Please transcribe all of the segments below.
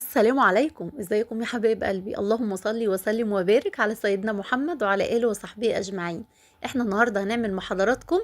السلام عليكم، ازيكم يا حبايب قلبي؟ اللهم صل وسلم وبارك على سيدنا محمد وعلى آله وصحبه أجمعين. احنا النهارده هنعمل مع حضراتكم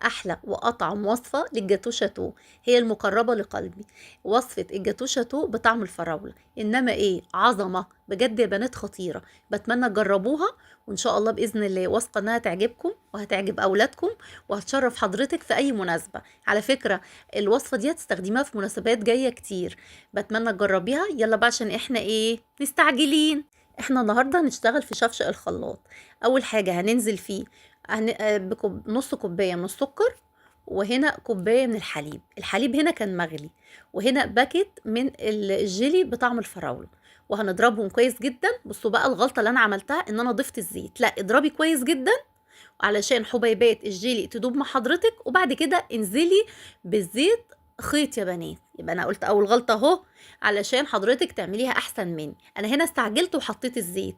أحلى وأطعم وصفة للجاتو شاتو، هي المقربة لقلبي. وصفة الجاتو شاتو بطعم الفراولة، إنما إيه عظمة بجد يا بنات، خطيرة. بتمنى تجربوها، وإن شاء الله بإذن الله واثقة إنها تعجبكم وهتعجب أولادكم وهتشرف حضرتك في أي مناسبة. على فكرة الوصفة دي هتستخدميها في مناسبات جاية كتير. بتمنى تجربيها. يلا بقى عشان احنا ايه مستعجلين. احنا النهارده هنشتغل في شفشق الخلاط. اول حاجه هننزل فيه نص كوبايه من السكر، وهنا كوبايه من الحليب هنا كان مغلي، وهنا باكت من الجيلي بطعم الفراوله، وهنضربهم كويس جدا. بصوا بقى الغلطه اللي انا عملتها ان انا ضفت الزيت، لا اضربي كويس جدا علشان حبيبات الجيلي تدوب مع حضرتك، وبعد كده انزلي بالزيت خيط يا بنات. يبقى انا قلت اول غلطه اهو علشان حضرتك تعمليها احسن مني. انا هنا استعجلت وحطيت الزيت،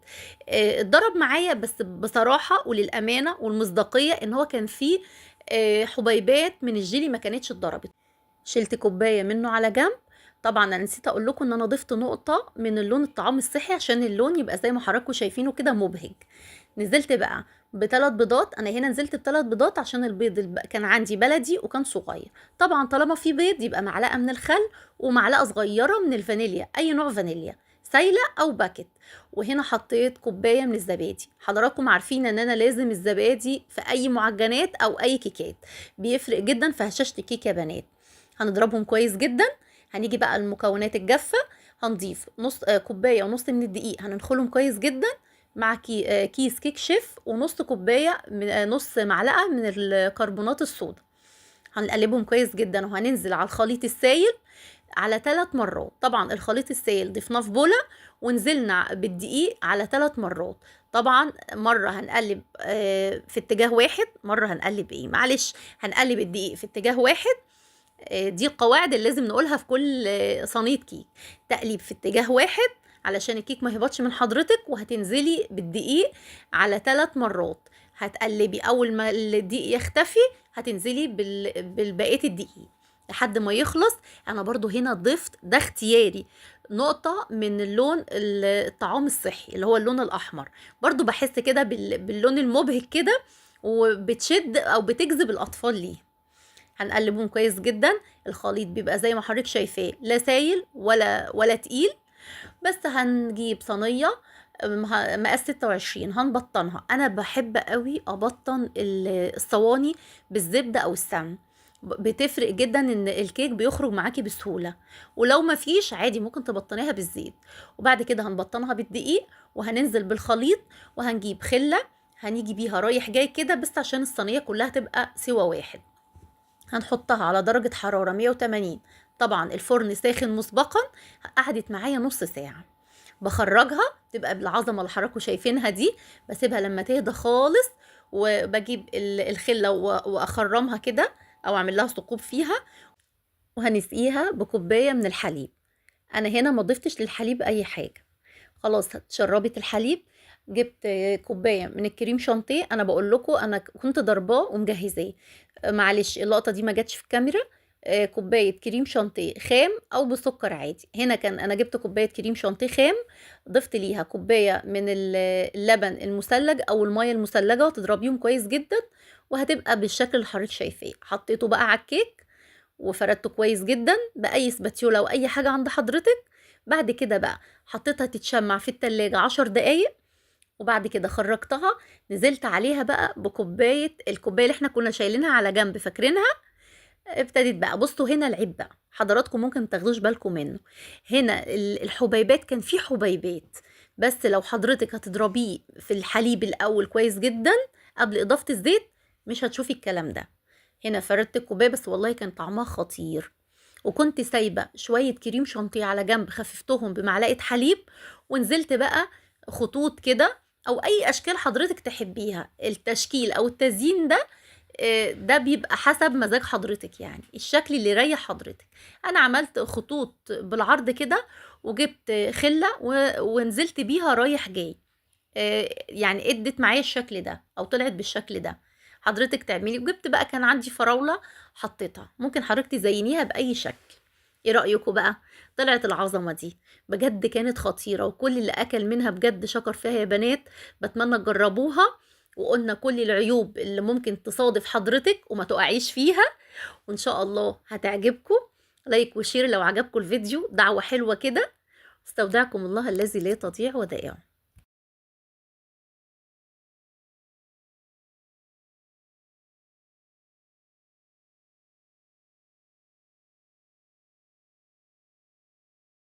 اتضرب معايا، بس بصراحه وللامانه والمصداقيه ان هو كان فيه حبيبات من الجيلي ما كانتش اتضربت. شلت كوبايه منه على جنب. طبعا انا نسيت اقول لكم ان انا ضفت نقطه من اللون الطعام الصحي عشان اللون يبقى زي ما حضراتكم شايفينه كده مبهج. نزلت بقى بثلاث بيضات. انا هنا نزلت بثلاث بيضات عشان البيض كان عندي بلدي وكان صغير. طبعا طالما في بيض يبقى معلقه من الخل ومعلقه صغيره من الفانيليا، اي نوع فانيليا سايله او باكت. وهنا حطيت كوبايه من الزبادي. حضراتكم عارفين ان انا لازم الزبادي في اي معجنات او اي كيكات، بيفرق جدا في هشاشه الكيك يا بنات. هنضربهم كويس جدا. هنيجي بقى المكونات الجافه. هنضيف نص كوبايه ونص من الدقيق، هننخلهم كويس جدا مع كيس كيك شيف، ونص كوبايه من نص معلقه من الكربونات الصودا. هنقلبهم كويس جدا، وهننزل على الخليط السائل على 3 مرات. طبعا الخليط السائل ضفناه في بوله، ونزلنا بالدقيق على 3 مرات. طبعا مره هنقلب في اتجاه واحد، مره هنقلب معلش، هنقلب الدقيق في اتجاه واحد. دي القواعد اللي لازم نقولها في كل صينيه كيك. تقليب في اتجاه واحد علشان الكيك ما يهبطش من حضرتك، وهتنزلي بالدقيق على 3 مرات. هتقلبي اول ما الدقيق يختفي، هتنزلي بالبقيه الدقيق لحد ما يخلص. انا برضو هنا ضفت، ده اختياري، نقطة من اللون الطعام الصحي اللي هو اللون الأحمر. برضو بحس كده باللون المبهج كده، وبتشد أو بتجذب الأطفال ليه. هنقلبهم كويس جدا. الخليط بيبقى زي ما حضرتك شايفاه، لا سايل ولا تقيل. بس هنجيب صينيه مقاس 26، هنبطنها. انا بحب قوي ابطن الصواني بالزبده او السمن، بتفرق جدا ان الكيك بيخرج معاكي بسهوله. ولو ما فيش عادي ممكن تبطنيها بالزيت. وبعد كده هنبطنها بالدقيق، وهننزل بالخليط، وهنجيب خله هنيجي بيها رايح جاي كده بس عشان الصينيه كلها تبقى سوا واحد. هنحطها على درجة حرارة 180. طبعا الفرن ساخن مسبقا. قعدت معايا نص ساعة. بخرجها تبقى بالعظمة اللي حضراتكم شايفينها دي. بسيبها لما تهدى خالص، وبجيب الخلة واخرمها كده، او اعمل لها ثقوب فيها. وهنسقيها بكوباية من الحليب. انا هنا ما ضفتش للحليب اي حاجة. خلاص اتشربت الحليب. جبت كوبايه من الكريم شانتيه. انا بقول لكم انا كنت ضرباه ومجهزاه، معلش اللقطه دي ما جاتش في الكاميرا. كوبايه كريم شانتيه خام او بسكر عادي. هنا كان انا جبت كوبايه كريم شانتيه خام، ضفت ليها كوبايه من اللبن المثلج او الميه المثلجه، وتضربيهم كويس جدا، وهتبقى بالشكل اللي حضرتك شايفاه. حطيته بقى على الكيك وفردته كويس جدا باي سباتيولا او اي حاجه عند حضرتك. بعد كده بقى حطيتها تتشمع في التلاجة 10 دقايق، وبعد كده خرجتها. نزلت عليها بقى الكوباية اللي احنا كنا شايلينها على جنب، فاكرينها؟ ابتدت بقى. بصوا هنا العيب بقى حضراتكم ممكن تاخدوش بالكم منه. هنا الحبيبات كان في حبيبات، بس لو حضرتك هتضربيه في الحليب الاول كويس جدا قبل اضافة الزيت مش هتشوفي الكلام ده. هنا فردت الكوبايه، بس والله كان طعمها خطير. وكنت سايبه شويه كريم شانتيه على جنب، خففتهم بمعلقه حليب، ونزلت بقى خطوط كده او اي اشكال حضرتك تحبيها. التشكيل او التزيين ده ده بيبقى حسب مزاج حضرتك، يعني الشكل اللي يريح حضرتك. انا عملت خطوط بالعرض كده، وجبت خله ونزلت بيها رايح جاي. يعني ادت معايا الشكل ده او طلعت بالشكل ده. حضرتك تعملي. وجبت بقى كان عندي فراولة حطيتها، ممكن حضرتك تزينيها بأي شكل. ايه رأيكم بقى؟ طلعت العظمة دي بجد، كانت خطيرة، وكل اللي أكل منها بجد شكر فيها يا بنات. بتمنى تجربوها، وقلنا كل العيوب اللي ممكن تصادف حضرتك وما تقعيش فيها، وإن شاء الله هتعجبكم. لايك وشير لو عجبكم الفيديو، دعوة حلوة كده. استودعكم الله الذي لا تضيع ودائعه.